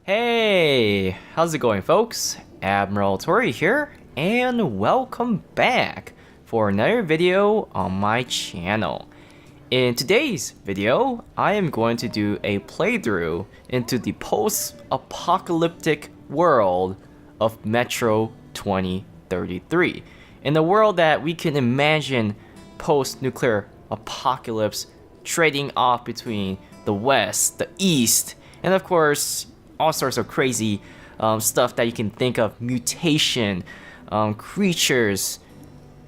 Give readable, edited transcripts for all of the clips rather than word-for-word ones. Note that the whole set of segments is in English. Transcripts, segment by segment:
Hey, how's it going, folks? Admiral Tori here, and welcome back for another video on my channel. In today's video, I am going to do a playthrough into the post-apocalyptic world of Metro 2033. In the world that we can imagine post-nuclear apocalypse trading off between the West, the East, and of course, all sorts of crazy stuff that you can think of, mutation, creatures,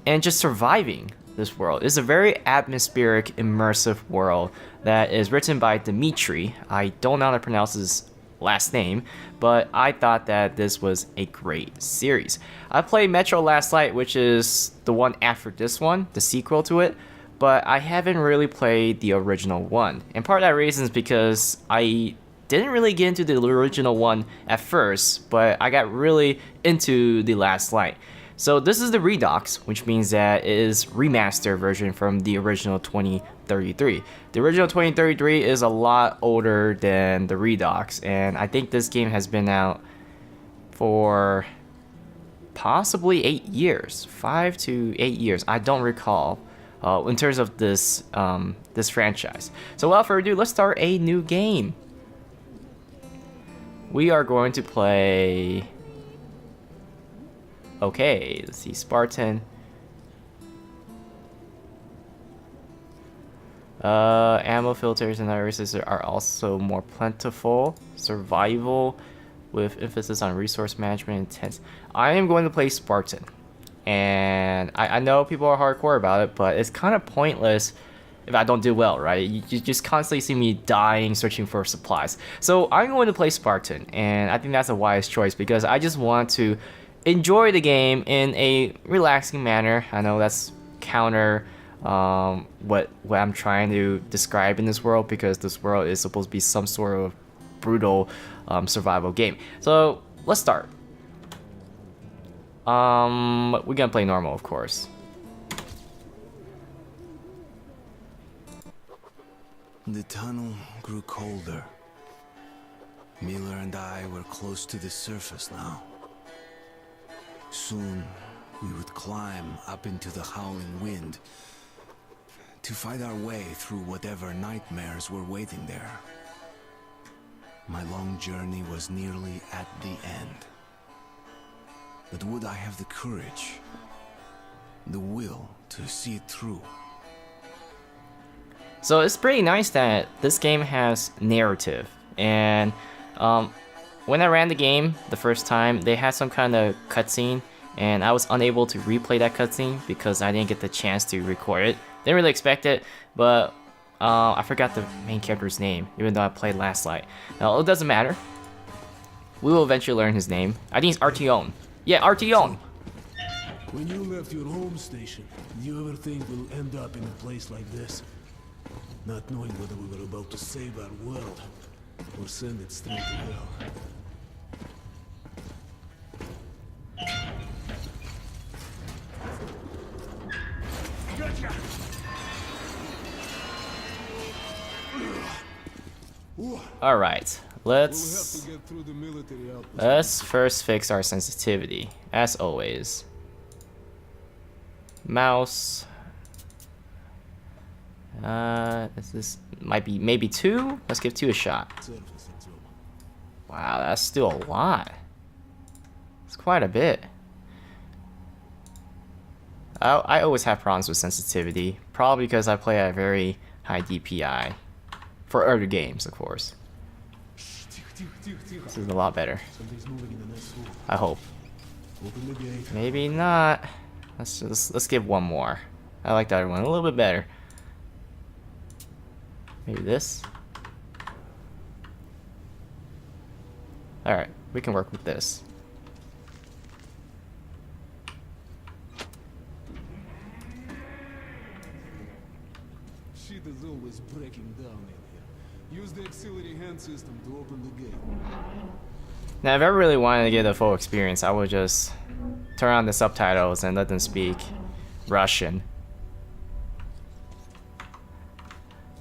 and just surviving this world. It's a very atmospheric, immersive world that is written by Dimitri. I don't know how to pronounce his last name, but I thought that this was a great series. I played Metro last night, which is the one after this one, the sequel to it, but I haven't really played the original one. And part of that reason is because I didn't really get into the original one at first, but I got really into the last light. So this is the Redux, which means that it is remastered version from the original 2033. The original 2033 is a lot older than the Redux, and I think this game has been out for possibly 8 years, 5 to 8 years. I don't recall in terms of this this franchise. So without further ado, let's start a new game. We are going to play. Okay, let's see, Spartan. Ammo filters and other resources are also more plentiful. Survival with emphasis on resource management intense. I am going to play Spartan. And I know people are hardcore about it, but it's kind of pointless if I don't do well, right? You just constantly see me dying, searching for supplies. So I'm going to play Spartan, and I think that's a wise choice because I just want to enjoy the game in a relaxing manner. I know that's counter what I'm trying to describe in this world, because this world is supposed to be some sort of brutal survival game. So let's start. We're gonna play normal, of course. The tunnel grew colder. Miller and I were close to the surface now. Soon, we would climb up into the howling wind to fight our way through whatever nightmares were waiting there. My long journey was nearly at the end. But would I have the courage, the will to see it through? So it's pretty nice that this game has narrative, and when I ran the game the first time, they had some kind of cutscene, and I was unable to replay that cutscene because I didn't get the chance to record it. Didn't really expect it, but I forgot the main character's name, even though I played last night. Now, it doesn't matter. We will eventually learn his name. I think it's Artyom. Yeah, Artyom! When you left your home station, did you ever think we'll end up in a place like this? Not knowing whether we were about to save our world or send it straight to hell. Gotcha. Alright, let's first fix our sensitivity, as always. Mouse. This might be maybe 2. Let's give 2 a shot. Wow, that's still a lot. It's quite a bit. I always have problems with sensitivity, probably because I play at a very high DPI. For other games, of course. This is a lot better. I hope. Maybe not. Let's give 1 more. I like the other one a little bit better. Maybe this. Alright, we can work with this. Shit is always breaking down in here. Use the auxiliary hand system to open the gate. Now, if I really wanted to get the full experience, I would just turn on the subtitles and let them speak Russian.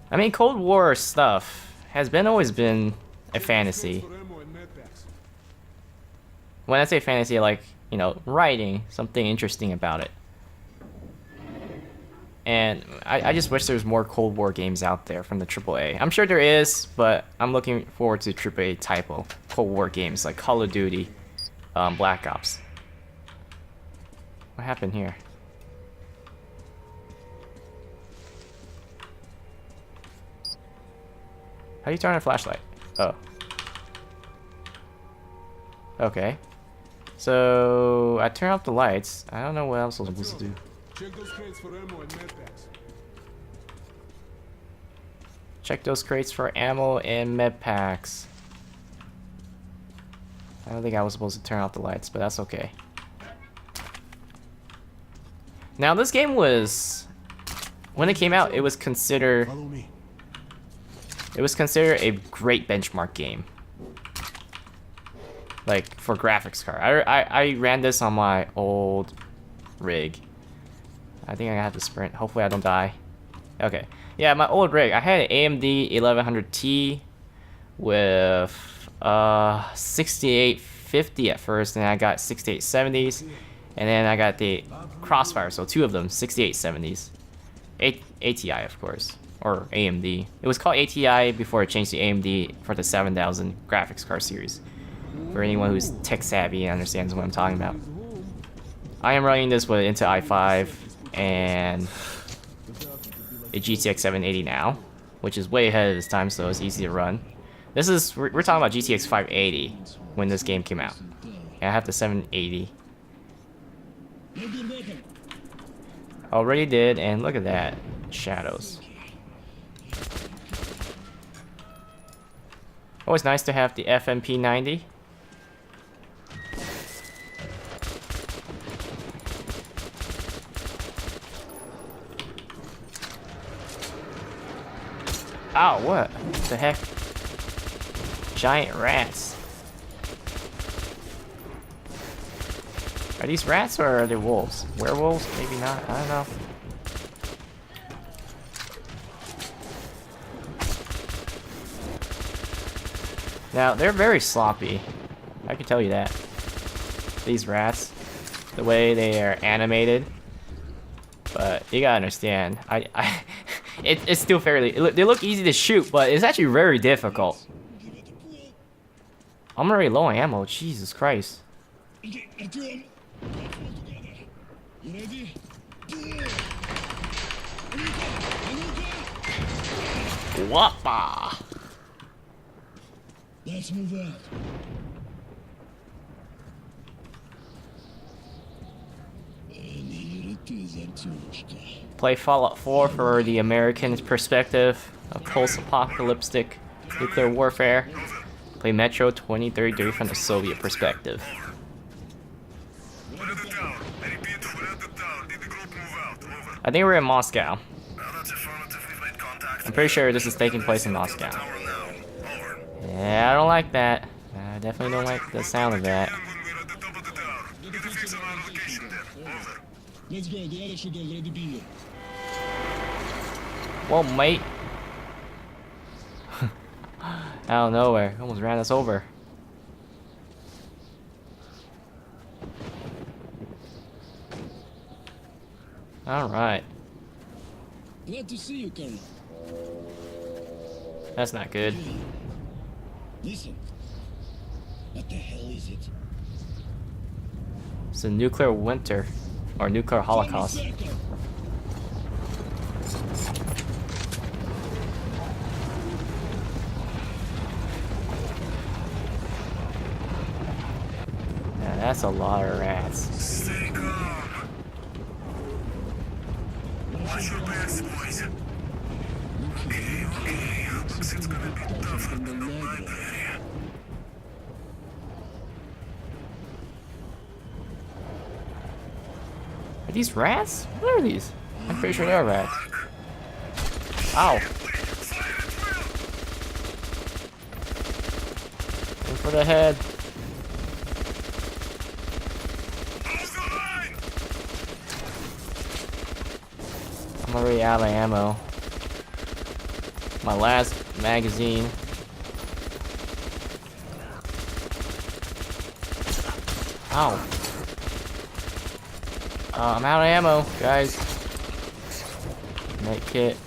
I mean, Cold War stuff has always been a fantasy. When I say fantasy, like, you know, writing something interesting about it. And I just wish there was more Cold War games out there from the AAA. I'm sure there is, but I'm looking forward to AAA type of Cold War games like Call of Duty, Black Ops. What happened here? How do you turn on a flashlight? Oh. Okay. So I turn off the lights. I don't know what else I'm supposed to do. Check those crates for ammo and med packs. Check those crates for ammo and med packs. I don't think I was supposed to turn off the lights, but that's okay. Now this game was, when it came out, it was considered Follow me. a great benchmark game. Like for graphics card. I ran this on my old rig. I think I have to sprint. Hopefully I don't die. Okay. Yeah, my old rig. I had an AMD 1100T with 6850 at first, and I got 6870s, and then I got the Crossfire, so two of them, 6870s. ATI, of course, or AMD. It was called ATI before it changed to AMD for the 7000 graphics card series. For anyone who's tech savvy and understands what I'm talking about. I am running this with Intel i5 and a GTX 780 now, which is way ahead of its time, so it's easy to run. This is, we're talking about GTX 580 when this game came out. And I have the 780. Already did, and look at that. Shadows. Always nice to have the FMP90. Ow, what the heck? Giant rats. Are these rats or are they wolves? Werewolves? Maybe not. I don't know. Now, they're very sloppy. I can tell you that. These rats. The way they are animated. But you gotta understand. It's still fairly... They look easy to shoot, but it's actually very difficult. I'm already low on ammo. Jesus Christ. Whoppa! Let's move out. And here it is, Артемушка. Play Fallout 4 for the American perspective of post-apocalyptic nuclear warfare. Play Metro 2033 from the Soviet perspective. I think we're in Moscow. I'm pretty sure this is taking place in Moscow. Yeah, I don't like that. I definitely don't like the sound of that. Let's go, the other should already be here. Whoa, mate. Out of nowhere. Almost ran us over. Alright. Glad to see you, Colonel. That's not good. Listen. What the hell is it? It's a nuclear winter. Or nuclear holocaust. Sector. Yeah, that's a lot of rats. Stay calm. Watch your backs, boys. Okay. Looks it's gonna be tough in the blood area. Are these rats? What are these? I'm pretty sure they're rats. Ow. Aim for the head. I'm already out of ammo. My last magazine. Ow. I'm out of ammo, guys. Med kit.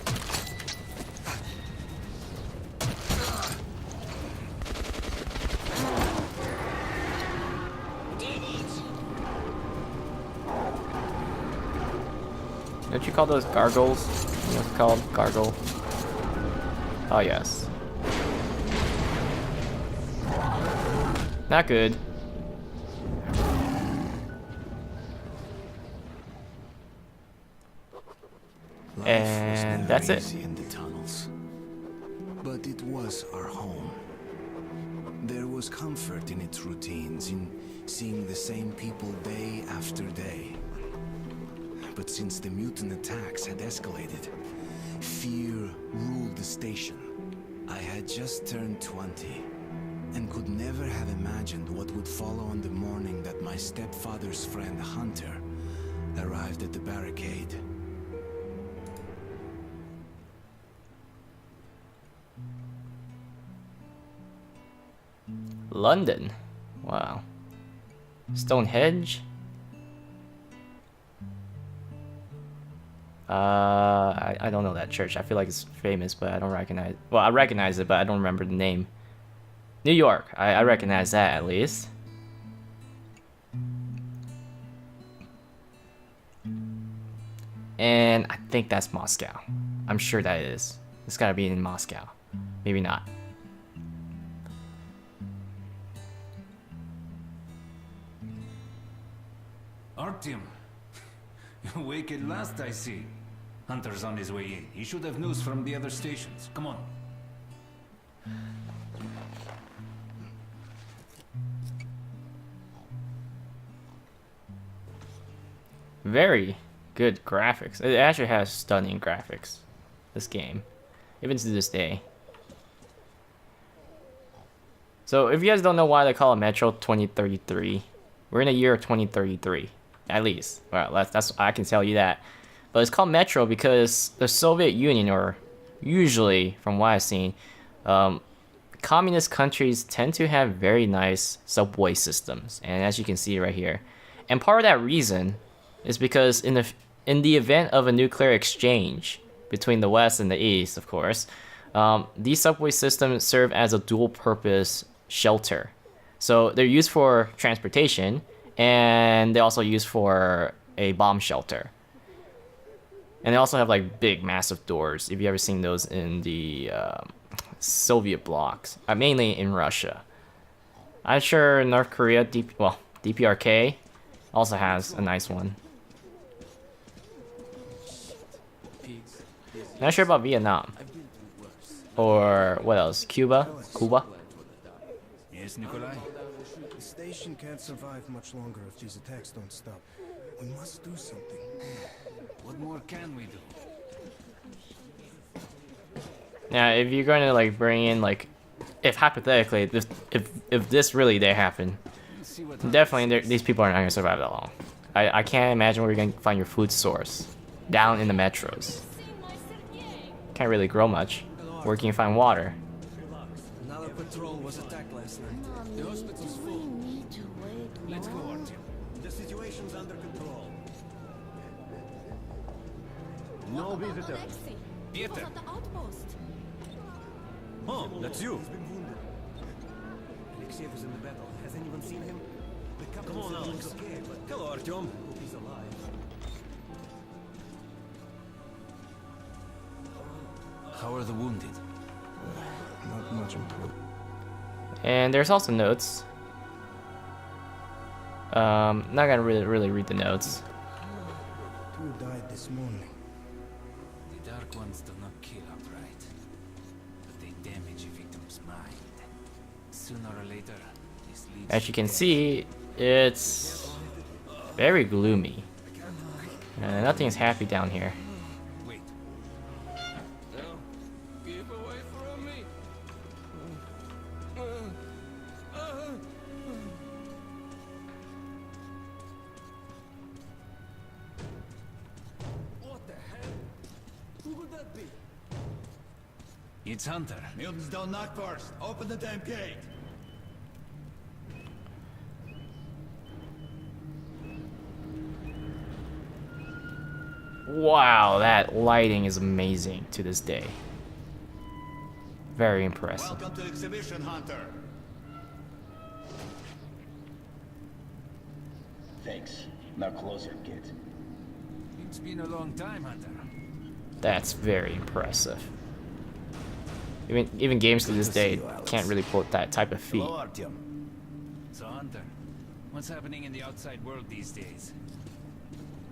Don't you call those gargoyles? You know what it's called? Gargoyle. Oh, yes. Not good. And that's it. Easy in the tunnels, but it was our home. There was comfort in its routines, in seeing the same people day after day. But since the mutant attacks had escalated, fear ruled the station. I had just turned 20 and could never have imagined what would follow on the morning that my stepfather's friend Hunter arrived at the barricade. London. Wow. Stonehenge. I don't know that church. I feel like it's famous, but I don't recognize. Well, I recognize it, but I don't remember the name. New York. I recognize that at least. And I think that's Moscow. I'm sure that is. It's gotta be in Moscow. Maybe not. Artyom, you're awake at last, I see. Hunter's on his way in. He should have news from the other stations. Come on. Very good graphics. It actually has stunning graphics, this game, even to this day. So if you guys don't know why they call it Metro 2033, we're in the year of 2033, at least. Well, that's I can tell you that. But it's called Metro because the Soviet Union, or usually from what I've seen, communist countries tend to have very nice subway systems, and as you can see right here, and part of that reason is because in the event of a nuclear exchange between the West and the East, of course, these subway systems serve as a dual-purpose shelter. So they're used for transportation, and they also used for a bomb shelter. And they also have like big, massive doors. If you ever seen those in the Soviet blocks, mainly in Russia. I'm sure North Korea, DPRK, also has a nice one. Not sure about Vietnam. Or what else? Cuba? Yes, Nikolai? The station can't survive much longer if these attacks don't stop. We must do something. What more can we do? Now, if you're going to like bring in like, if hypothetically, if this really did happen, definitely these people are not gonna survive that long. I can't imagine where you're gonna find your food source down in the metros. Can't really grow much. Where can you find water? Another patrol was attacked last night. The hospital's full. Let's go, Artyom. The situation's under control. No visitor. Peter! Oh, that's you. Alexei was in the battle. Has anyone seen him? The captain Come on, said he Alex. was okay, but Hello, Artyom. hope he's alive. How are the wounded? Not much improved. And there's also notes. Not gonna really read the notes. 2 died this morning. The Dark Ones do not kill outright, but they damage a victim's mind. Sooner or later, this leads As you to can death. see, it's very gloomy. Nothing is happy down here. Wait. Keep away from me. What the hell? Who could that be? It's Hunter. Mutants don't knock first. Open the damn gate. Wow, that lighting is amazing to this day. Very impressive. Welcome to Exhibition Hunter. Thanks. Now closer, kid. It's been a long time, Hunter. That's very impressive. Even games to this day can't really put that type of feat. Hello, Artyom. So, Hunter, what's happening in the outside world these days?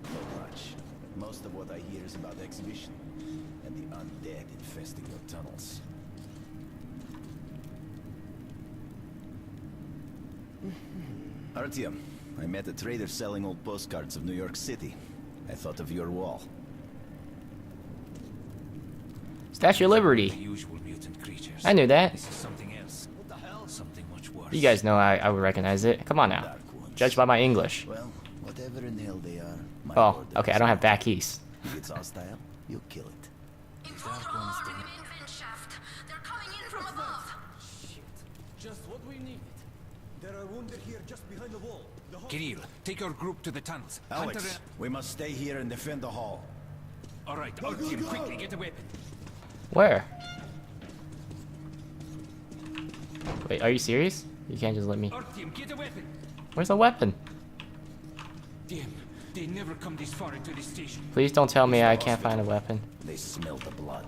Not much. Most of what I hear is about the exhibition and the undead infesting your tunnels. Artyom, I met a trader selling old postcards of New York City. I thought of your wall. Statue of The Liberty. usual mutant creatures. I knew that. This is something else. What the hell? Something much worse. You guys know I would recognize it. Come on now. Dark ones. Judge by my English. Well, whatever in hell they are. My Oh, order okay, I is don't have no. back east. If it's hostile, you kill it. Dark ones don't- Vent shaft. They're coming in from above. Just what we needed. There are wounded here just behind the wall. Kirill, take your group to the tunnels. Alex, Hunter, we must stay here and defend the hall. all right, Artyom, quickly get a weapon. Where? Wait, are you serious? You can't just let me. Artyom, get a weapon. Where's the weapon? Damn, they never come this far into the station. Please don't tell me I can't find a weapon. They smell the blood.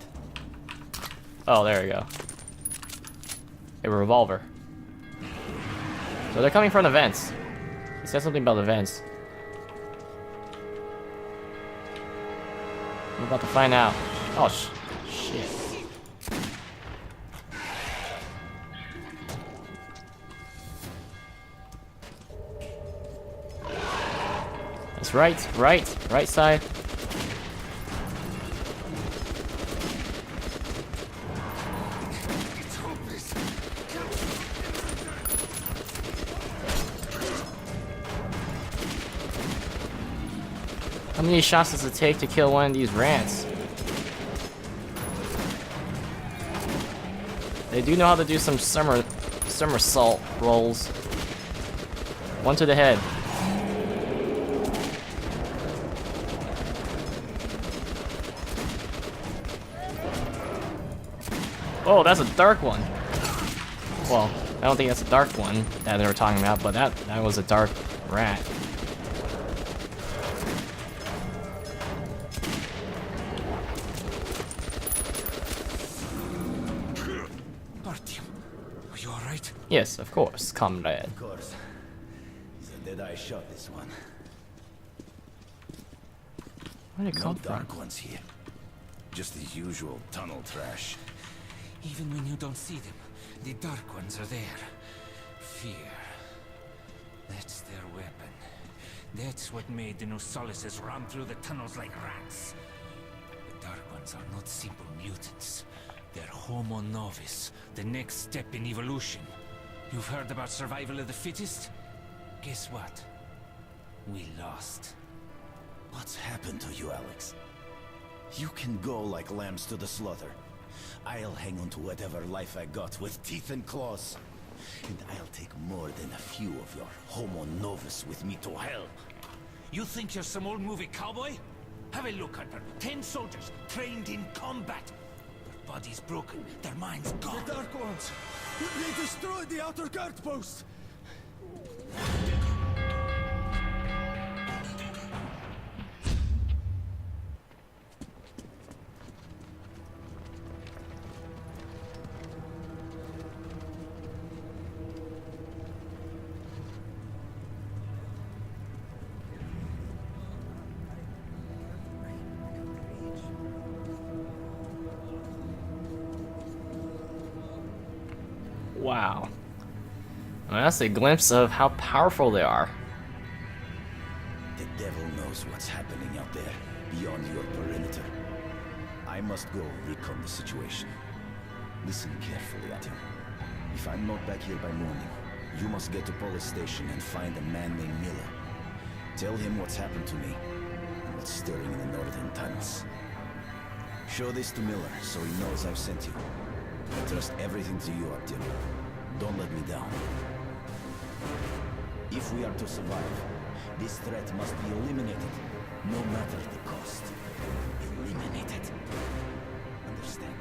Oh, there we go. A revolver. So they're coming from the vents. He said something about the vents. I'm about to find out. Oh, shit. That's right side. How many shots does it take to kill one of these rants? They do know how to do some somersault rolls. One to the head. Oh, that's a dark one. Well, I don't think that's a dark one that they were talking about, but that was a dark rat. Artyom, are you all right? Yes, of course, comrade. Of course. It's a dead-eye shot, this one. Where did it No come from? dark ones here. Just the usual tunnel trash. Even when you don't see them, the dark ones are there. Fear. That's their weapon. That's what made the Nosalises run through the tunnels like rats. The dark ones are not simple mutants. They're Homo Novus, the next step in evolution. You've heard about survival of the fittest? Guess what? We lost. What's happened to you, Alex? You can go like lambs to the slaughter. I'll hang on to whatever life I got with teeth and claws. And I'll take more than a few of your Homo Novus with me to hell. You think you're some old movie cowboy? Have a look, Hunter. 10 soldiers trained in combat. Their bodies broken, their minds gone. The Dark Ones! They destroyed the outer guard post! Wow. I mean, that's a glimpse of how powerful they are. The devil knows what's happening out there, beyond your perimeter. I must go recon the situation. Listen carefully, Artyom. If I'm not back here by morning, you must get to police station and find a man named Miller. Tell him what's happened to me, and what's stirring in the northern tunnels. Show this to Miller, so he knows I've sent you. I trust everything to you, Artyom. Don't let me down. If we are to survive, this threat must be eliminated. No matter the cost. Eliminate it. Understand?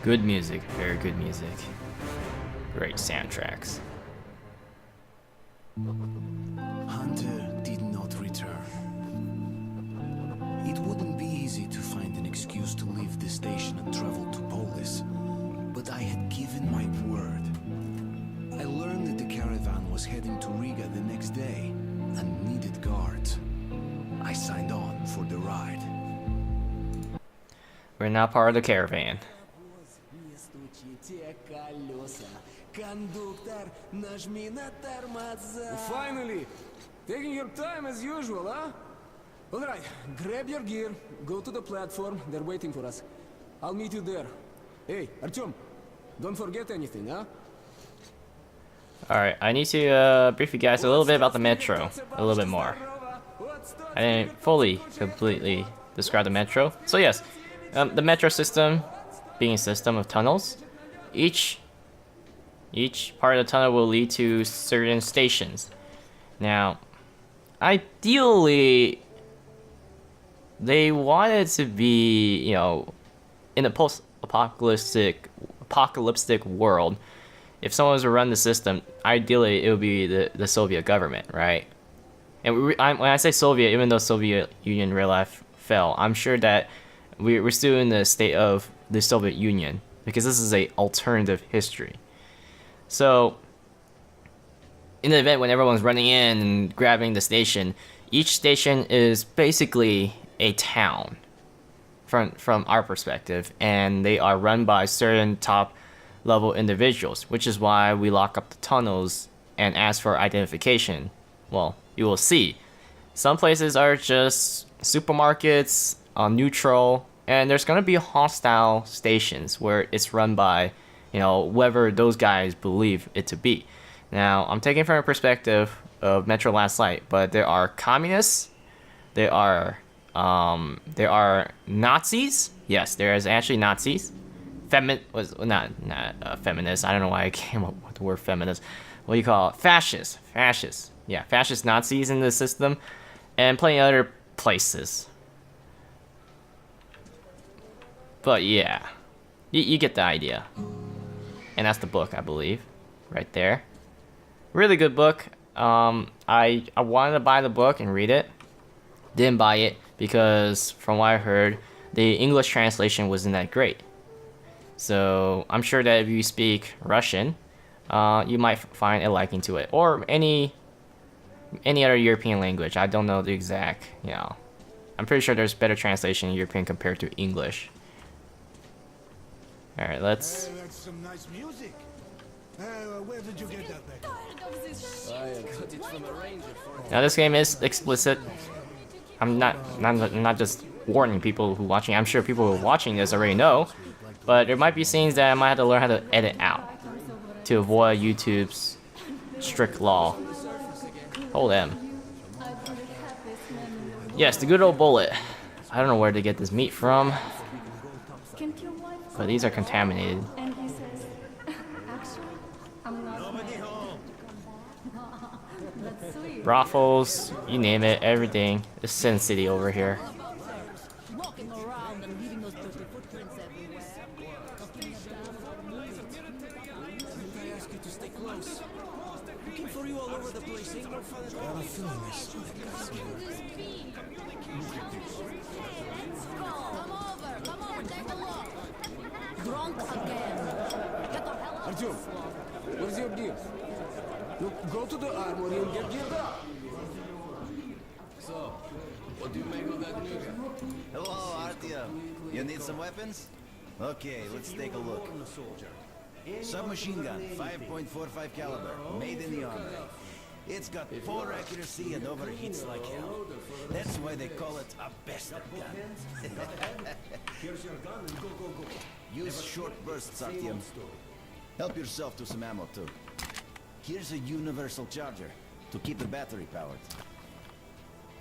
Good music, very good music. Great soundtracks. Hunter did not return. It wouldn't be easy to find an excuse to leave the station and travel to Polis, but I had given my word. I learned that the caravan was heading to Riga the next day and needed guards. I signed on for the ride. We're now part of the caravan. Не стучите колеса. Кондуктор, нажми на тормоза. Finally! Taking your time as usual, huh? Alright, grab your gear, go to the platform, they're waiting for us. I'll meet you there. Hey, Artyom, don't forget anything, huh? Alright, I need to brief you guys a little bit about the metro. A little bit more. I didn't fully, completely describe the metro. So yes, the metro system being a system of tunnels. Each part of the tunnel will lead to certain stations. Now, ideally, they want it to be, you know, in a post-apocalyptic world. If someone was to run the system, ideally it would be the Soviet government, right? And when I say Soviet, even though Soviet Union in real life fell, I'm sure that we're still in the state of the Soviet Union, because this is a alternative history. So, in the event when everyone's running in and grabbing the station, each station is basically a town from our perspective, and they are run by certain top level individuals, which is why we lock up the tunnels and ask for identification. Well, you will see. Some places are just supermarkets, neutral, and there's gonna be hostile stations where it's run by, you know, whoever those guys believe it to be. Now, I'm taking from a perspective of Metro Last Light, but there are communists, there are Nazis. Yes, there is actually Nazis. Not feminist. I don't know why I came up with the word feminist. What do you call it? Fascist. Yeah, fascist Nazis in the system, and plenty of other places. But yeah, you get the idea. And that's the book, I believe, right there. Really good book. I wanted to buy the book and read it. Didn't buy it because, from what I heard, the English translation wasn't that great. So I'm sure that if you speak Russian, you might find a liking to it, or any other European language. I don't know the exact, you know. I'm pretty sure there's better translation in European compared to English. All right, let's. Hey, that's some nice music. Where did you get that back? Now this game is explicit. I'm not just warning people who are watching. I'm sure people who are watching this already know, but there might be scenes that I might have to learn how to edit out to avoid YouTube's strict law. Hold M. Yes, the good old bullet. I don't know where to get this meat from, but these are contaminated. And he says, actually, I'm not mad. That's sweet. Brothels, you name it, everything. It's Sin City over here. Walking around and leaving those dirty footprints everywhere. I ask you to stay close. Looking for you all over the place. Ain't no fun at all. I have a feeling this. Come over, take a look. Drunk again. Get the hell out. Artyom, what's your deal? Look, go to the armory and get geared up. So, what do you make of that new guy? Hello, Artyom. You need some weapons? Okay, let's take a look. Submachine gun, 5.45 caliber, made in the army. It's got poor accuracy and overheats like hell. That's why they call it a bastard gun. Here's your gun and go. Use short bursts, Artyom. Help yourself to some ammo too. Here's a universal charger to keep the battery powered.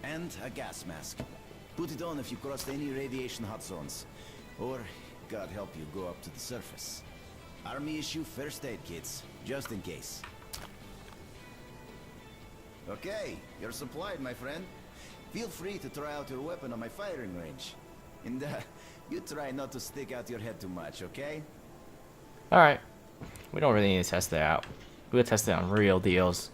And a gas mask. Put it on if you cross any radiation hot zones. Or, God help you, go up to the surface. Army issue first aid kits, just in case. Okay, you're supplied, my friend. Feel free to try out your weapon on my firing range. And you try not to stick out your head too much, okay? Alright. We don't really need to test that out. We'll test it on real deals.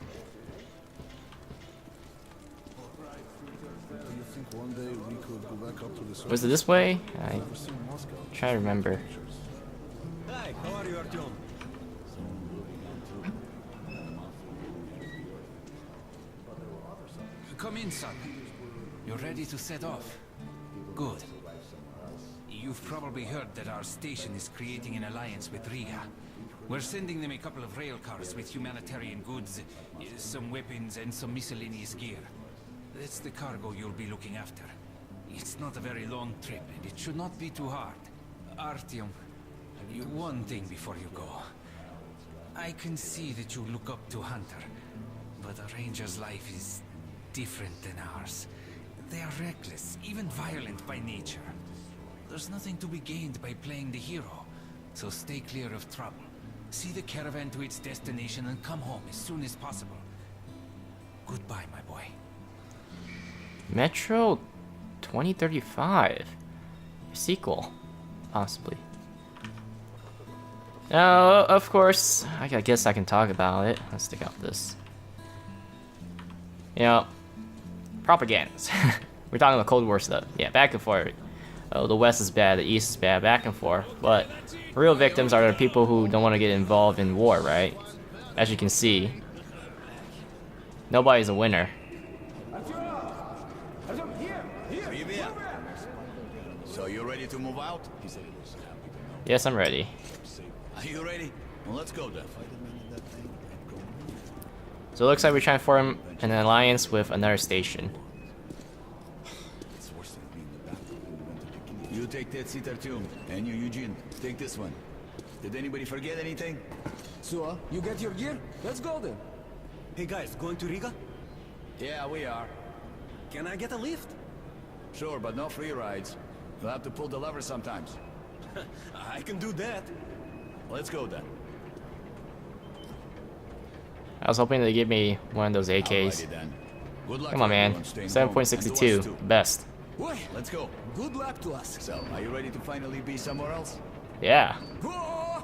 Was it this way? I try to remember. Hi, how are you, Artyom? Come in, son. You're ready to set off. Good. You've probably heard that our station is creating an alliance with Riga. We're sending them a couple of rail cars with humanitarian goods, some weapons, and some miscellaneous gear. That's the cargo you'll be looking after. It's not a very long trip, and it should not be too hard. Artyom, one thing before you go. I can see that you look up to Hunter, but a ranger's life is different than ours. They are reckless, even violent by nature. There's nothing to be gained by playing the hero, so stay clear of trouble. See the caravan to its destination and come home as soon as possible. Goodbye, my boy. Metro 2035. Sequel, possibly. Now, of course, I guess I can talk about it. Let's take out this. You know, propagandas. We're talking about Cold War stuff. Yeah, back and forth. Oh, the West is bad, the East is bad, back and forth. But real victims are the people who don't want to get involved in war, right? As you can see, nobody's a winner. So you ready to move out? Yes, I'm ready. Are you ready? Well, let's go then. So it looks like we're trying to form an alliance with another station. You take that seat, Artyom, and you, Eugene, take this one. Did anybody forget anything? So, you get your gear? Let's go then. Hey guys, going to Riga? Yeah, we are. Can I get a lift? Sure, but no free rides. You'll have to pull the lever sometimes. I can do that. Let's go then. I was hoping they'd give me one of those AKs. Alrighty then. Good luck Come on, to man. everyone staying home, and to us 7.62, too. best. Boy, Let's go. good luck to us. So, are you ready to finally be somewhere else? Yeah. Oh,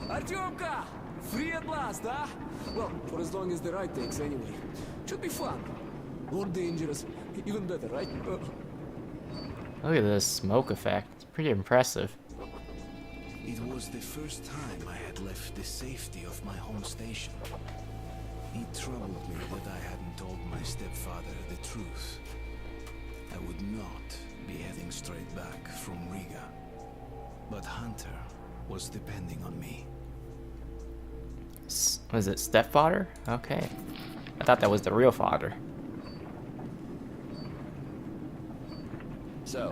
Artyomka! Free at last, huh? Well, for as long as the ride takes anyway. Should be fun. Or dangerous. Even better, right? Look at this smoke effect. It's pretty impressive. It was the first time I had left the safety of my home station. It troubled me that I hadn't told my stepfather the truth. I would not be heading straight back from Riga. But Hunter was depending on me. Was it stepfather? Okay. I thought that was the real father. So,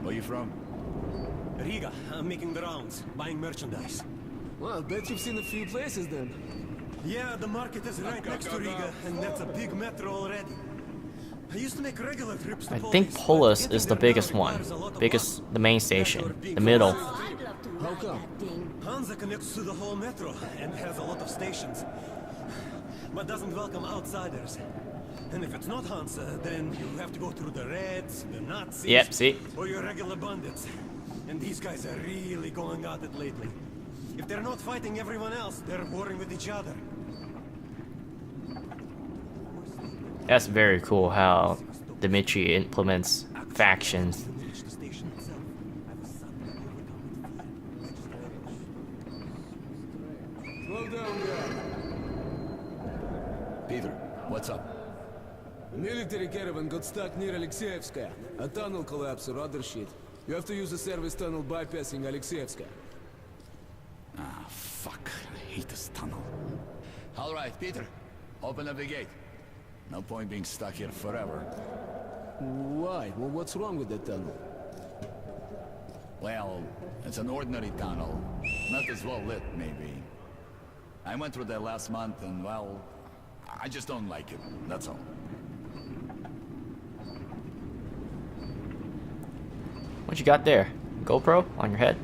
where you from? Riga, I'm making the rounds, buying merchandise. Well, I bet you've seen a few places then. Yeah, the market is right next to Riga, and that's a big metro already. I used to make regular trips to I think Polis, Polis but is the getting there biggest now one. requires a lot of Biggest, the main station. That's our big The middle. I'd love to How ride come? that thing. Hansa connects to the whole metro and has a lot of stations, but doesn't welcome outsiders. And if it's not Hansa, then you have to go through the Reds, the Nazis, Yep, see? or your regular bandits. And these guys are really going at it lately. If they're not fighting everyone else, they're warring with each other. That's very cool how Dmitri implements factions. Slow down, guy. Peter, what's up? A military caravan got stuck near Alexeyevskaya. A tunnel collapsed or other shit. You have to use a service tunnel bypassing Alexeyevskaya. Ah, fuck. I hate this tunnel. All right, Peter. Open up the gate. No point being stuck here forever. Why? Well, what's wrong with that tunnel? Well, it's an ordinary tunnel. Not as well lit, maybe. I went through that last month and, well, I just don't like it. That's all. What you got there? GoPro on your head?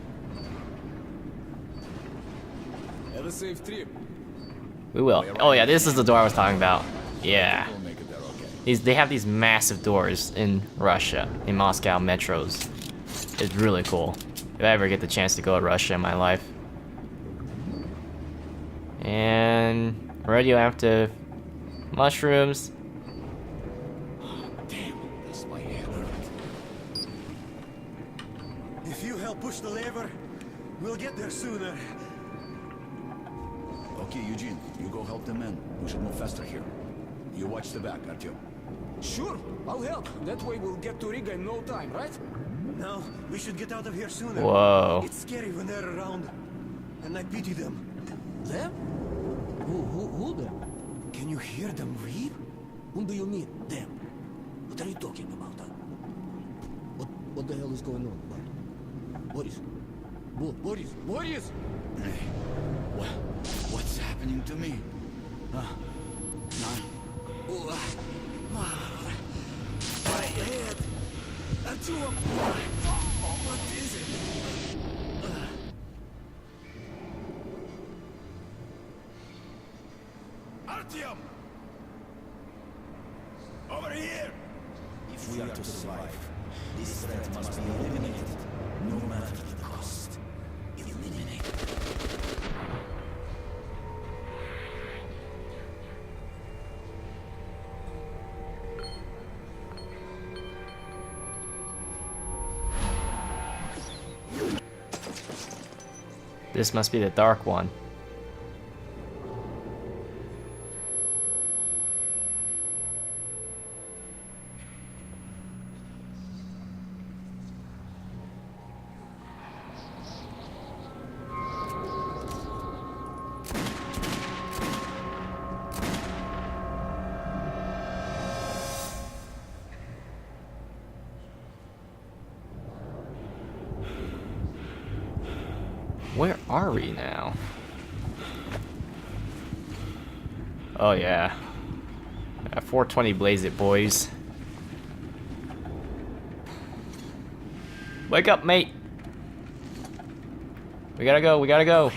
Have a safe trip. We will. Oh yeah, this is the door I was talking about. Yeah. We'll make it there, okay. They have these massive doors in Russia, in Moscow metros. It's really cool. If I ever get the chance to go to Russia in my life. And radioactive mushrooms. Damn, that's my head. If you help push the lever, we'll get there sooner. Okay, Eugene, you go help the men. We should move faster here. You watch the back, Artyom. Sure, I'll help. That way we'll get to Riga in no time, right? No, we should get out of here sooner. Whoa. It's scary when they're around, and I pity them. Them? Who them? Can you hear them weep? Whom do you mean, them? What are you talking about? What the hell is going on? Boris? Boris? Hey, what's happening to me? My head! Artyom! What is it? Artyom! Over here! If we are to survive, this threat must be eliminated, no matter the cost. Eliminate. This must be the dark one. Where are we now? Oh yeah. 420 blaze it, boys. Wake up, mate. We gotta go, we gotta go.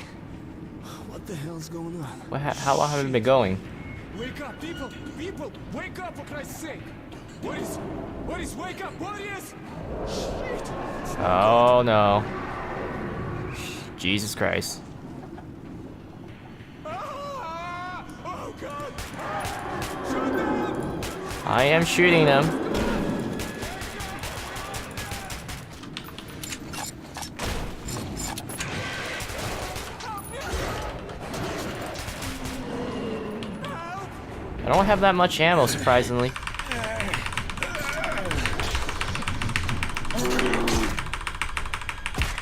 What the hell's going on? How long have we been going? Wake up, people! People! Wake up, for Christ's sake! Boris! Boris, wake up! Boris! Shit! Oh no. Jesus Christ. Ah! Oh God! Shoot them! I am shooting them. I don't have that much ammo, surprisingly.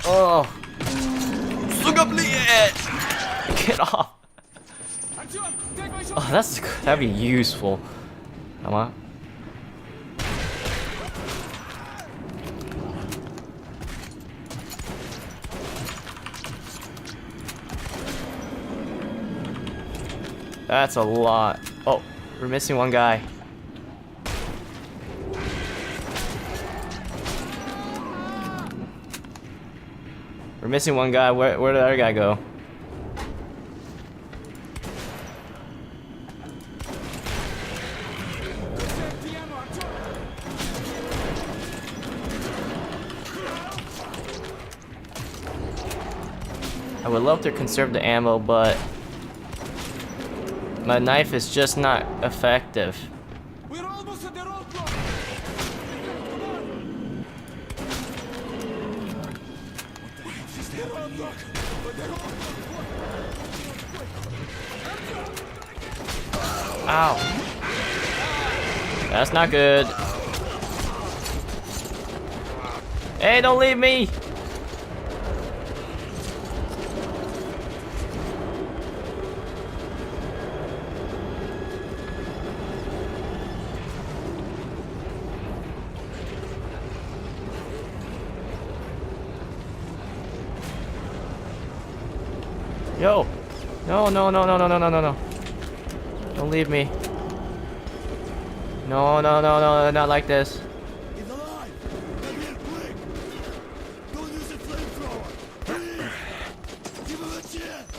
Oh. Get off. Oh, that'd be useful. Come on. That's a lot. Oh, we're missing one guy. We're missing one guy. Where did the other guy go? I would love to conserve the ammo, but my knife is just not effective. We're almost at the roadblock! Ow. That's not good. Hey, don't leave me! Yo! No, no, no, no, no, no, no, no, no. Don't leave me. No, no, no, no, not like this. He's alive! Come here, quick! Don't use a flamethrower! Give him a chance!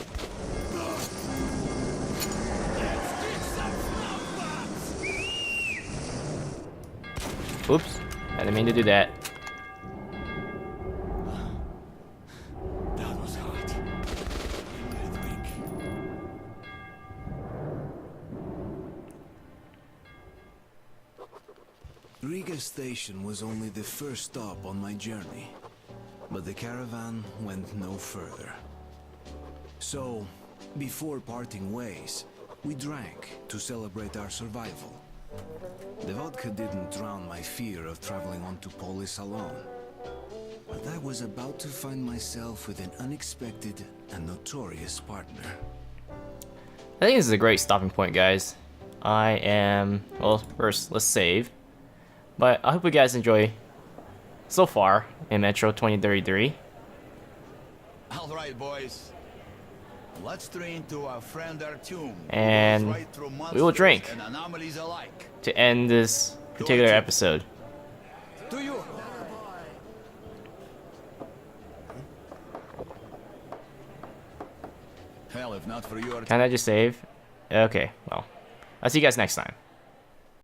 Let's kick some flopbots! Oops, I didn't mean to do that. That was hot. Earthquake. Riga station was only the first stop on my journey, but the caravan went no further. So, before parting ways, we drank to celebrate our survival. The vodka didn't drown my fear of traveling on to Polis alone, but I was about to find myself with an unexpected and notorious partner. I think this is a great stopping point, guys. Well, first, let's save. But I hope you guys enjoy so far in Metro 2033. Alright, boys. Let's train to our friend Artyom. And we will drink and anomalies alike. to end this particular episode. To you. Hell, if not for your Can I just save? Okay, well, I'll see you guys next time.